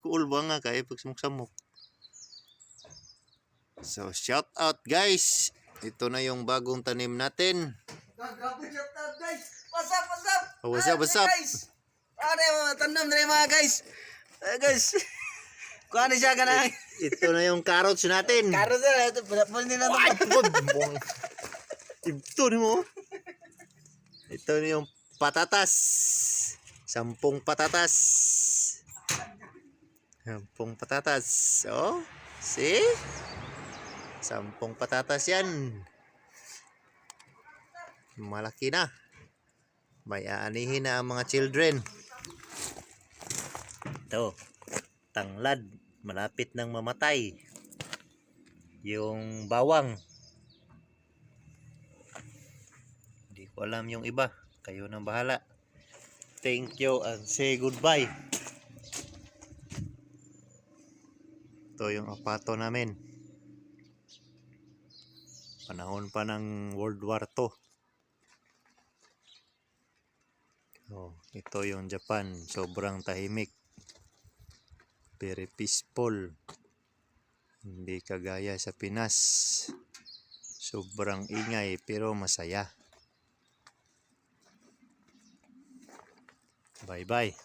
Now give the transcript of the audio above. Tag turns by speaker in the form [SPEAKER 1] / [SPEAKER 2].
[SPEAKER 1] Cool ba nga kay pag samok-samok. So shout out guys. Ito na yung bagong tanim natin.
[SPEAKER 2] Grabe shout out guys. What's up, what's up?
[SPEAKER 1] Oh, what's up, what's up?
[SPEAKER 2] Guys. Mga tanam na mga guys. Guys. Kuha na siya ka na.
[SPEAKER 1] Ito na yung carrots natin.
[SPEAKER 2] Carrots na ito. Pwede na ito.
[SPEAKER 1] Ito ni mo. Ito na yung patatas. 10 patatas. 10 patatas. Oh, see? 10 patatas yan. Malaki na. May aanihin na ang mga children. Ito. Tanglad. Malapit nang mamatay. Yung bawang. Hindi ko alam yung iba. Kayo nang bahala. Thank you and say goodbye. Ito yung apato namin. Panahon pa ng World War II. Oh, ito yung Japan. Sobrang tahimik. Very peaceful. Hindi kagaya sa Pinas. Sobrang ingay pero masaya. Bye-bye.